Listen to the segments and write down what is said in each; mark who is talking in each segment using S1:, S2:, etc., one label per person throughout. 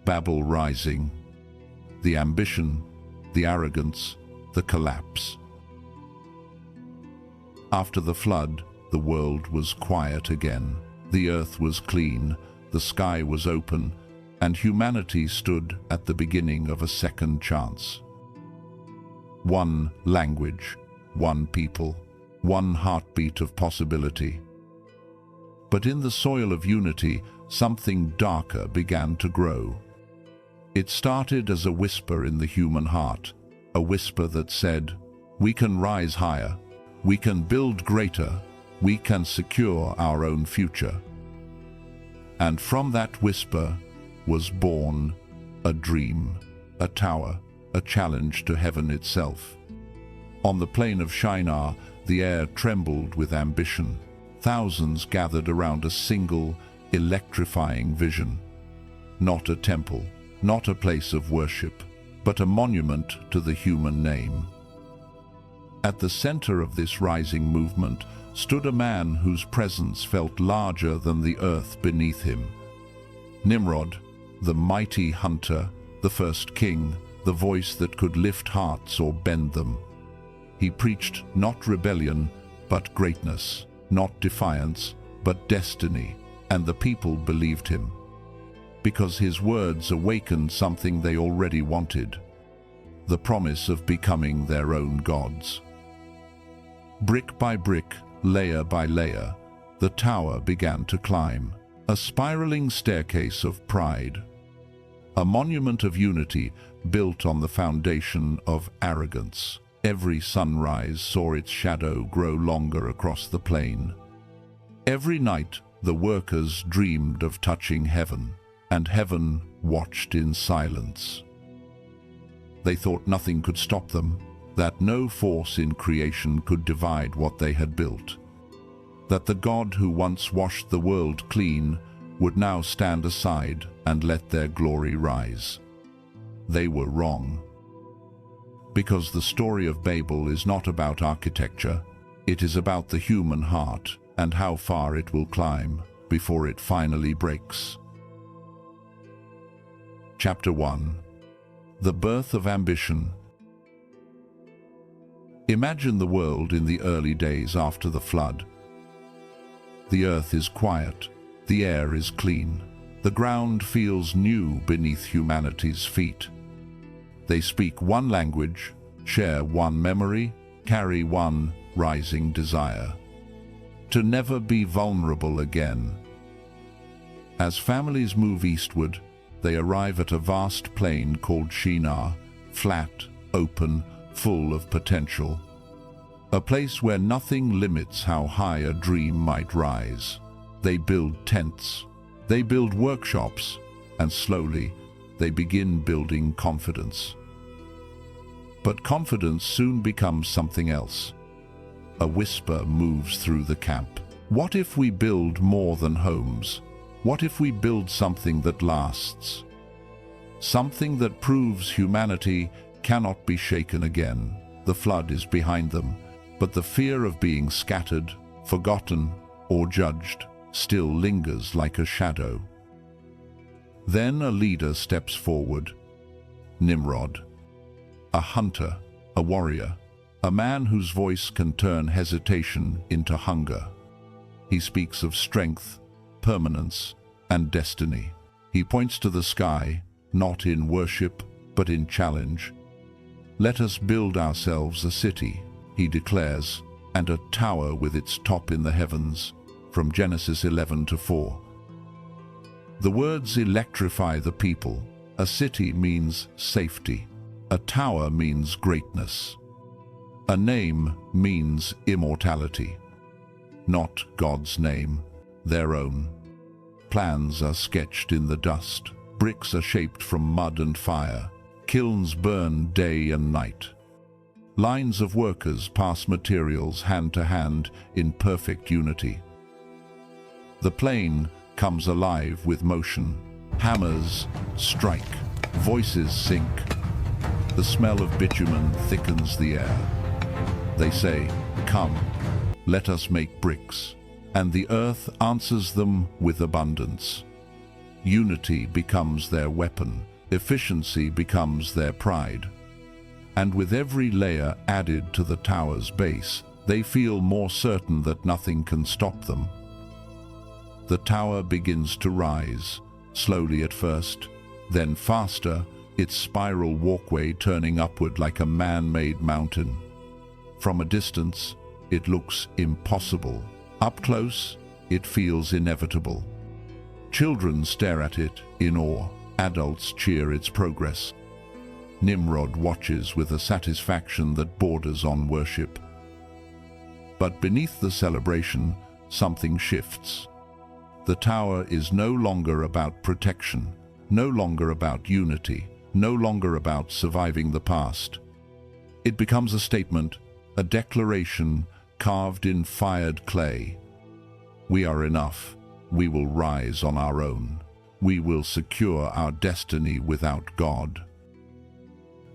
S1: Babel rising, the ambition, the arrogance, the collapse. After the flood, the world was quiet again. The earth was clean, the sky was open, and humanity stood at the beginning of a second chance. One language, one people, one heartbeat of possibility. But in the soil of unity, something darker began to grow. It started as a whisper in the human heart, a whisper that said, "We can rise higher, we can build greater, we can secure our own future." And from that whisper was born a dream, a tower, a challenge to heaven itself. On the plain of Shinar, the air trembled with ambition. Thousands gathered around a single, electrifying vision. Not a temple, not a place of worship, but a monument to the human name. At the center of this rising movement stood a man whose presence felt larger than the earth beneath him. Nimrod, the mighty hunter, the first king, the voice that could lift hearts or bend them. He preached not rebellion, but greatness, not defiance, but destiny, and the people believed him. Because his words awakened something they already wanted, the promise of becoming their own gods. Brick by brick, layer by layer, the tower began to climb, a spiraling staircase of pride, a monument of unity built on the foundation of arrogance. Every sunrise saw its shadow grow longer across the plain. Every night, the workers dreamed of touching heaven, and heaven watched in silence. They thought nothing could stop them, that no force in creation could divide what they had built, that the God who once washed the world clean would now stand aside and let their glory rise. They were wrong. Because the story of Babel is not about architecture, it is about the human heart and how far it will climb before it finally breaks. Chapter 1. The Birth of Ambition. Imagine the world in the early days after the flood. The earth is quiet, the air is clean, the ground feels new beneath humanity's feet. They speak one language, share one memory, carry one rising desire: to never be vulnerable again. As families move eastward, they arrive at a vast plain called Shinar, flat, open, full of potential. A place where nothing limits how high a dream might rise. They build tents, they build workshops, and slowly they begin building confidence. But confidence soon becomes something else. A whisper moves through the camp. What if we build more than homes? What if we build something that lasts? Something that proves humanity cannot be shaken again. The flood is behind them, but the fear of being scattered, forgotten, or judged still lingers like a shadow. Then a leader steps forward. Nimrod. A hunter, a warrior, a man whose voice can turn hesitation into hunger. He speaks of strength, permanence, and destiny. He points to the sky, not in worship, but in challenge. "Let us build ourselves a city," he declares, "and a tower with its top in the heavens," from Genesis 11:4. The words electrify the people. A city means safety. A tower means greatness. A name means immortality. Not God's name, their own. Plans are sketched in the dust. Bricks are shaped from mud and fire. Kilns burn day and night. Lines of workers pass materials hand to hand in perfect unity. The plain comes alive with motion. Hammers strike, voices sink. The smell of bitumen thickens the air. They say, "Come, let us make bricks," and the earth answers them with abundance. Unity becomes their weapon. Efficiency becomes their pride. And with every layer added to the tower's base, they feel more certain that nothing can stop them. The tower begins to rise, slowly at first, then faster, its spiral walkway turning upward like a man-made mountain. From a distance, it looks impossible. Up close, it feels inevitable. Children stare at it in awe. Adults cheer its progress. Nimrod watches with a satisfaction that borders on worship. But beneath the celebration, something shifts. The tower is no longer about protection, no longer about unity, no longer about surviving the past. It becomes a statement, a declaration carved in fired clay. We are enough. We will rise on our own. We will secure our destiny without God.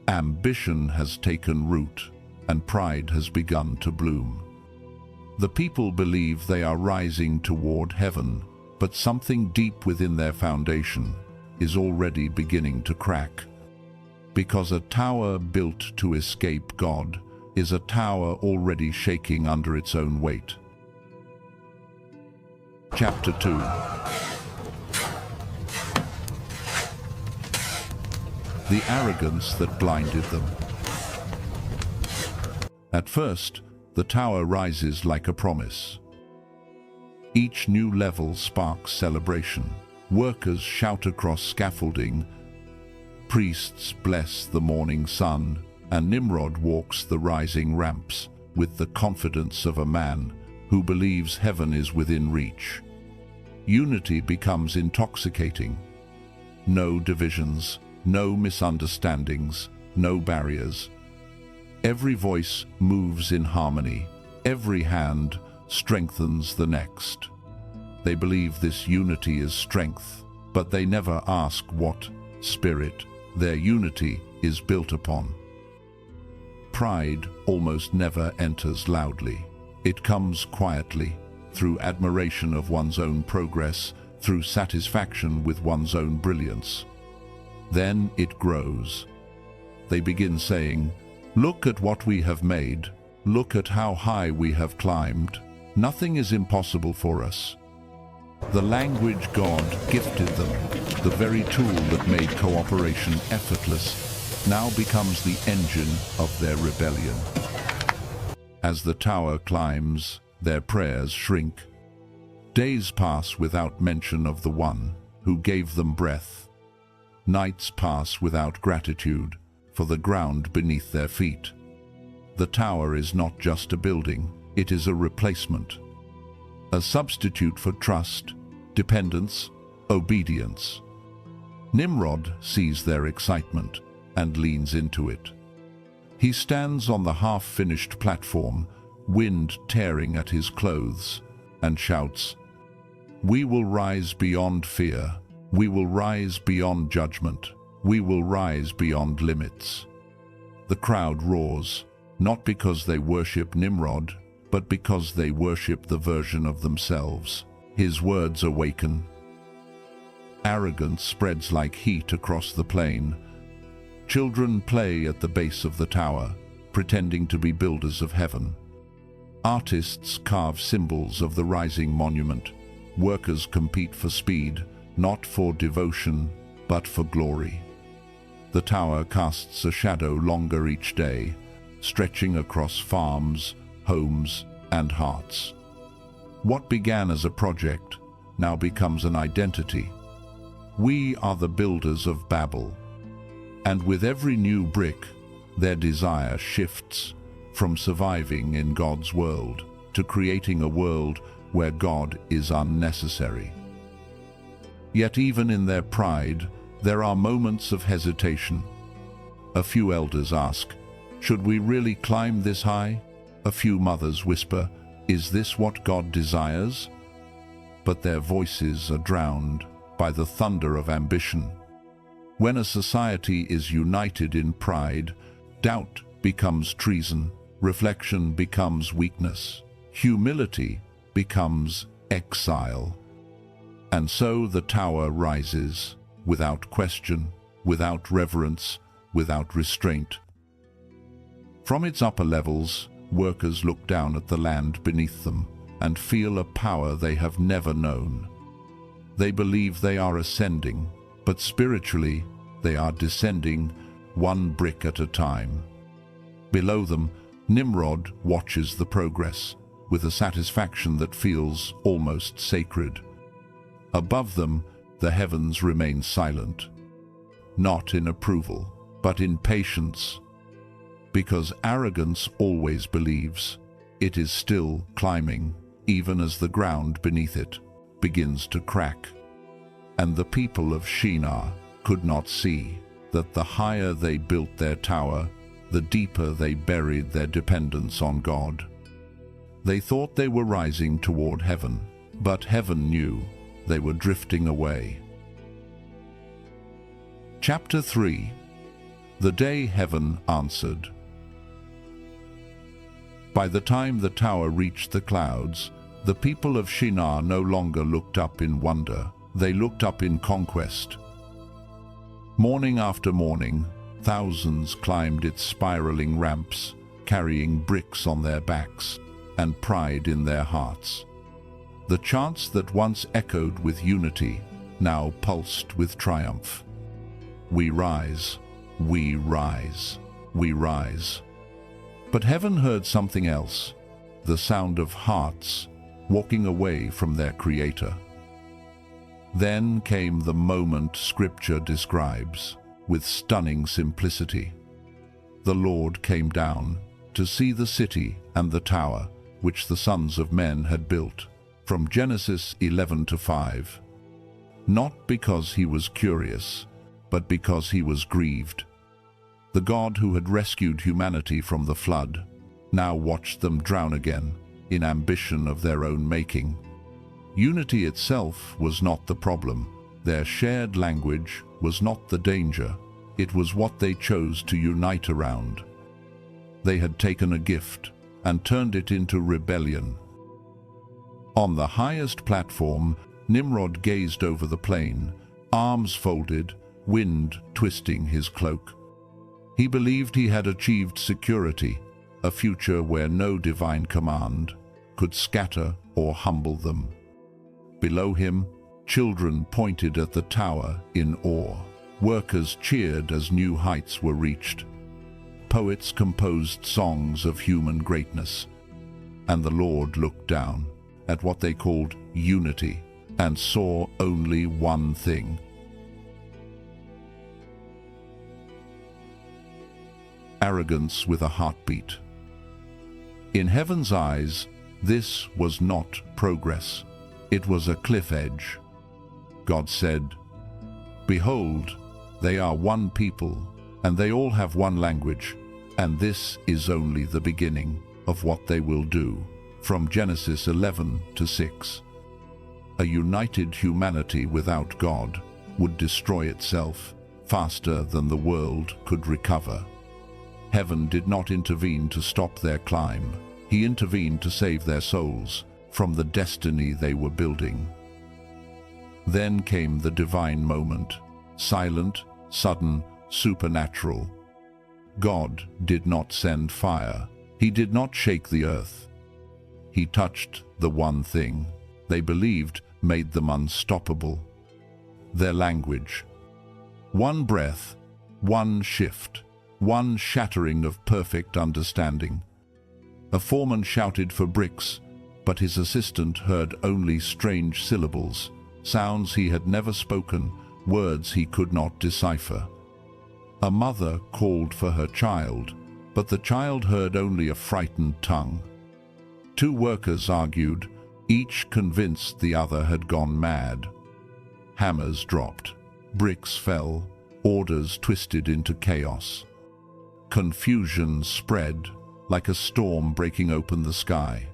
S1: Ambition has taken root, and pride has begun to bloom. The people believe they are rising toward heaven, but something deep within their foundation is already beginning to crack. Because a tower built to escape God is a tower already shaking under its own weight. Chapter 2. The arrogance that blinded them. At first, the tower rises like a promise. Each new level sparks celebration. Workers shout across scaffolding, priests bless the morning sun, and Nimrod walks the rising ramps with the confidence of a man who believes heaven is within reach. Unity becomes intoxicating. No divisions, no misunderstandings, no barriers. Every voice moves in harmony. Every hand strengthens the next. They believe this unity is strength, but they never ask what spirit their unity is built upon. Pride almost never enters loudly. It comes quietly, through admiration of one's own progress, through satisfaction with one's own brilliance. Then it grows. They begin saying, "Look at what we have made. Look at how high we have climbed. Nothing is impossible for us." The language God gifted them, the very tool that made cooperation effortless, now becomes the engine of their rebellion. As the tower climbs, their prayers shrink. Days pass without mention of the one who gave them breath. Nights pass without gratitude for the ground beneath their feet. The tower is not just a building, it is a replacement. A substitute for trust, dependence, obedience. Nimrod sees their excitement and leans into it. He stands on the half-finished platform, wind tearing at his clothes, and shouts, "We will rise beyond fear. We will rise beyond judgment. We will rise beyond limits." The crowd roars, not because they worship Nimrod, but because they worship the version of themselves. His words awaken. Arrogance spreads like heat across the plain. Children play at the base of the tower, pretending to be builders of heaven. Artists carve symbols of the rising monument. Workers compete for speed, not for devotion, but for glory. The tower casts a shadow longer each day, stretching across farms, homes, and hearts. What began as a project now becomes an identity. We are the builders of Babel. And with every new brick, their desire shifts from surviving in God's world to creating a world where God is unnecessary. Yet even in their pride, there are moments of hesitation. A few elders ask, "Should we really climb this high?" A few mothers whisper, "Is this what God desires?" But their voices are drowned by the thunder of ambition. When a society is united in pride, doubt becomes treason, reflection becomes weakness, humility becomes exile. And so the tower rises, without question, without reverence, without restraint. From its upper levels, workers look down at the land beneath them and feel a power they have never known. They believe they are ascending, but spiritually they are descending, one brick at a time. Below them, Nimrod watches the progress with a satisfaction that feels almost sacred. Above them, the heavens remain silent, not in approval, but in patience, because arrogance always believes it is still climbing, even as the ground beneath it begins to crack. And the people of Shinar could not see that the higher they built their tower, the deeper they buried their dependence on God. They thought they were rising toward heaven, but heaven knew they were drifting away. Chapter 3. The day heaven answered. By the time the tower reached the clouds, the people of Shinar no longer looked up in wonder, they looked up in conquest. Morning after morning, thousands climbed its spiraling ramps, carrying bricks on their backs and pride in their hearts. The chants that once echoed with unity now pulsed with triumph. We rise, we rise, we rise. But heaven heard something else, the sound of hearts walking away from their Creator. Then came the moment Scripture describes with stunning simplicity. The Lord came down to see the city and the tower which the sons of men had built, from Genesis 11:5. Not because he was curious, but because he was grieved. The God who had rescued humanity from the flood now watched them drown again in ambition of their own making. Unity itself was not the problem. Their shared language was not the danger. It was what they chose to unite around. They had taken a gift and turned it into rebellion. On the highest platform, Nimrod gazed over the plain, arms folded, wind twisting his cloak. He believed he had achieved security, a future where no divine command could scatter or humble them. Below him, children pointed at the tower in awe. Workers cheered as new heights were reached. Poets composed songs of human greatness. And the Lord looked down at what they called unity and saw only one thing: arrogance with a heartbeat. In heaven's eyes, this was not progress. It was a cliff edge. God said, "Behold, they are one people, and they all have one language, and this is only the beginning of what they will do." From Genesis 11:6. A united humanity without God would destroy itself faster than the world could recover. Heaven did not intervene to stop their climb. He intervened to save their souls from the destiny they were building. Then came the divine moment, silent, sudden, supernatural. God did not send fire. He did not shake the earth. He touched the one thing they believed made them unstoppable: their language. One breath, one shift, one shattering of perfect understanding. A foreman shouted for bricks, but his assistant heard only strange syllables, sounds he had never spoken, words he could not decipher. A mother called for her child, but the child heard only a frightened tongue. Two workers argued, each convinced the other had gone mad. Hammers dropped, bricks fell, orders twisted into chaos. Confusion spread like a storm breaking open the sky.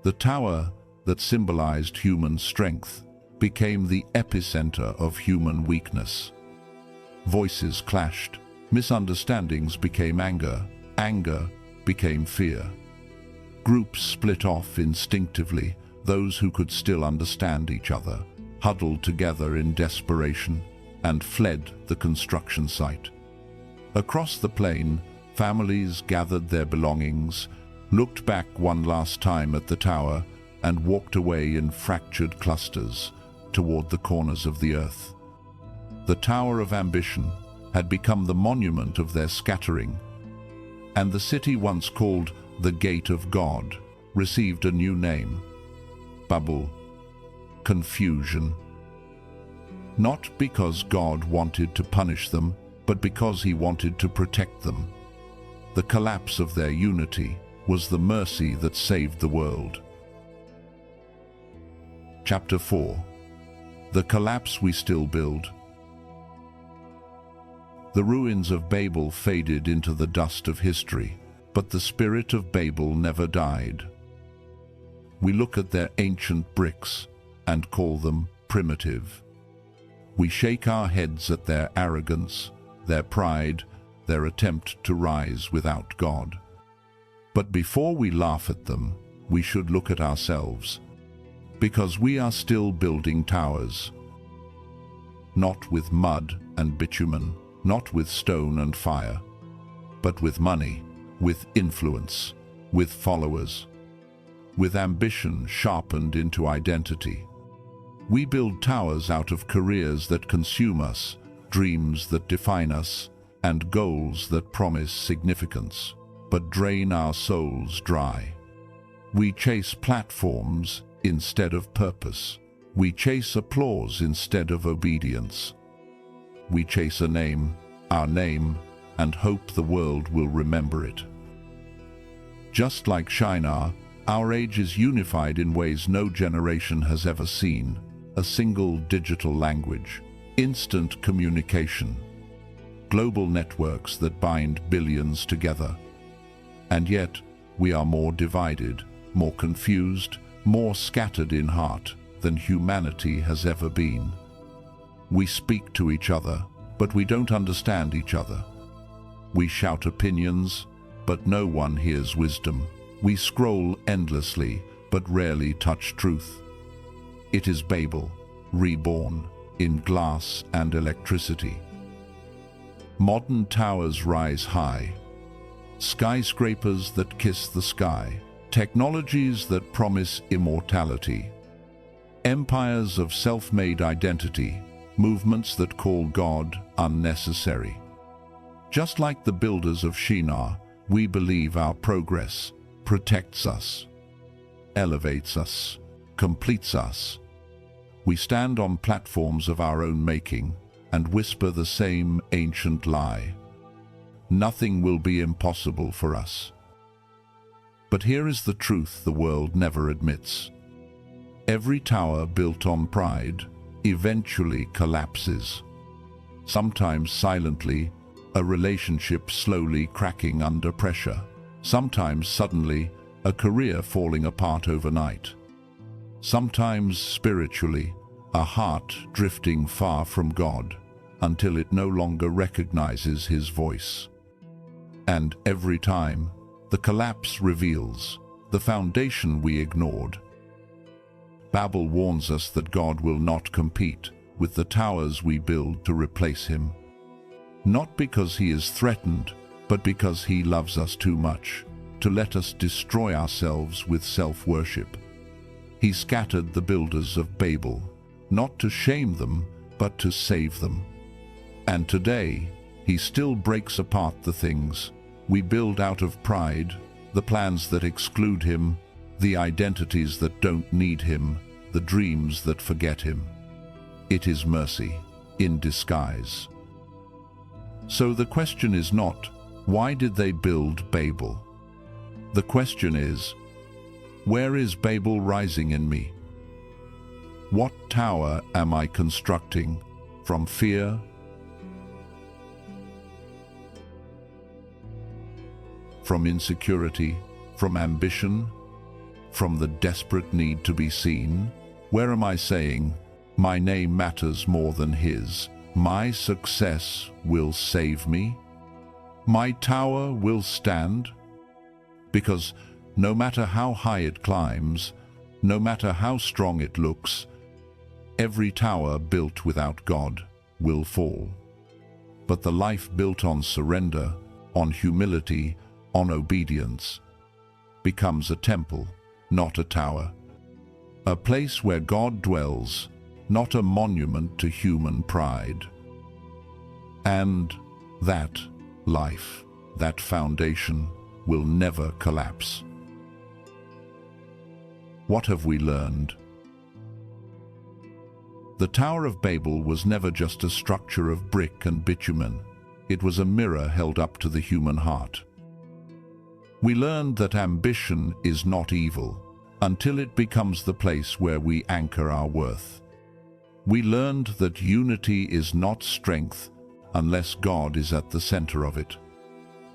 S1: The tower that symbolized human strength became the epicenter of human weakness. Voices clashed, misunderstandings became anger, anger became fear. Groups split off instinctively, those who could still understand each other, huddled together in desperation and fled the construction site. Across the plain, families gathered their belongings, looked back one last time at the tower, and walked away in fractured clusters toward the corners of the earth. The Tower of Ambition had become the monument of their scattering, and the city once called the Gate of God received a new name: Babel, confusion. Not because God wanted to punish them, but because he wanted to protect them. The collapse of their unity was the mercy that saved the world. Chapter 4. The collapse we still build. The ruins of Babel faded into the dust of history, but the spirit of Babel never died. We look at their ancient bricks and call them primitive. We shake our heads at their arrogance, their pride, their attempt to rise without God. But before we laugh at them, we should look at ourselves, because we are still building towers. Not with mud and bitumen, not with stone and fire, but with money, with influence, with followers, with ambition sharpened into identity. We build towers out of careers that consume us, dreams that define us, and goals that promise significance, but drain our souls dry. We chase platforms instead of purpose. We chase applause instead of obedience. We chase a name, our name, and hope the world will remember it. Just like Shinar, our age is unified in ways no generation has ever seen: a single digital language, instant communication, global networks that bind billions together. And yet, we are more divided, more confused, more scattered in heart than humanity has ever been. We speak to each other, but we don't understand each other. We shout opinions, but no one hears wisdom. We scroll endlessly, but rarely touch truth. It is Babel, reborn in glass and electricity. Modern towers rise high, skyscrapers that kiss the sky, technologies that promise immortality, empires of self-made identity, movements that call God unnecessary. Just like the builders of Shinar, we believe our progress protects us, elevates us, completes us. We stand on platforms of our own making and whisper the same ancient lie: nothing will be impossible for us. But here is the truth the world never admits. Every tower built on pride eventually collapses. Sometimes silently, a relationship slowly cracking under pressure. Sometimes suddenly, a career falling apart overnight. Sometimes spiritually, a heart drifting far from God until it no longer recognizes His voice. And every time, the collapse reveals the foundation we ignored. Babel warns us that God will not compete with the towers we build to replace Him. Not because He is threatened, but because He loves us too much to let us destroy ourselves with self-worship. He scattered the builders of Babel, not to shame them, but to save them. And today, He still breaks apart the things we build out of pride, the plans that exclude Him, the identities that don't need Him, the dreams that forget Him. It is mercy in disguise. So the question is not, why did they build Babel? The question is, where is Babel rising in me? What tower am I constructing from fear, from insecurity, from ambition, from the desperate need to be seen? Where am I saying, my name matters more than His, my success will save me, my tower will stand? Because no matter how high it climbs, No matter how strong it looks, every tower built without God will fall. But the life built on surrender, on humility, on obedience, becomes a temple, not a tower. A place where God dwells, not a monument to human pride. And that life, that foundation, will never collapse. What have we learned? The Tower of Babel was never just a structure of brick and bitumen. It was a mirror held up to the human heart. We learned that ambition is not evil until it becomes the place where we anchor our worth. We learned that unity is not strength unless God is at the center of it.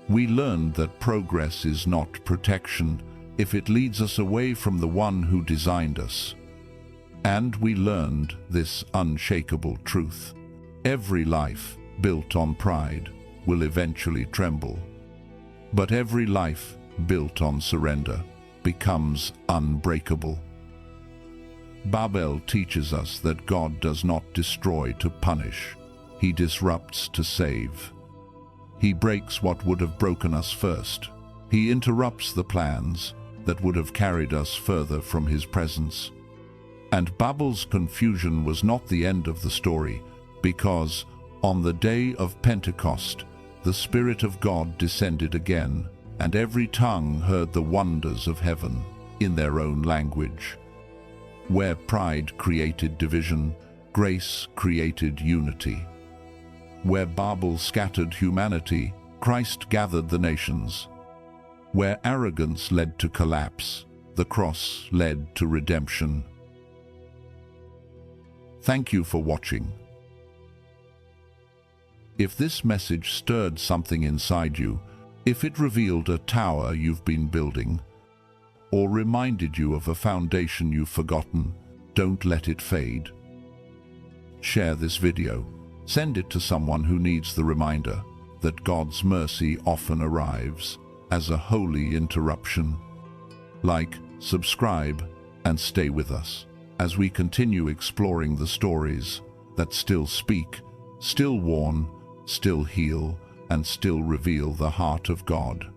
S1: We learned that progress is not protection if it leads us away from the one who designed us. And we learned this unshakable truth: every life built on pride will eventually tremble. But every life built on surrender becomes unbreakable. Babel teaches us that God does not destroy to punish. He disrupts to save. He breaks what would have broken us first. He interrupts the plans that would have carried us further from His presence. And Babel's confusion was not the end of the story, because on the day of Pentecost, the Spirit of God descended again, and every tongue heard the wonders of heaven in their own language. Where pride created division, grace created unity. Where Babel scattered humanity, Christ gathered the nations. Where arrogance led to collapse, the cross led to redemption. Thank you for watching. If this message stirred something inside you, if it revealed a tower you've been building, or reminded you of a foundation you've forgotten, don't let it fade. Share this video. Send it to someone who needs the reminder that God's mercy often arrives as a holy interruption. Like, subscribe, and stay with us as we continue exploring the stories that still speak, still warn, still heal, and still reveal the heart of God.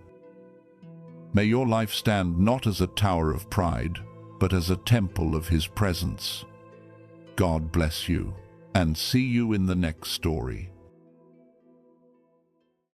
S1: May your life stand not as a tower of pride, but as a temple of His presence. God bless you, and see you in the next story.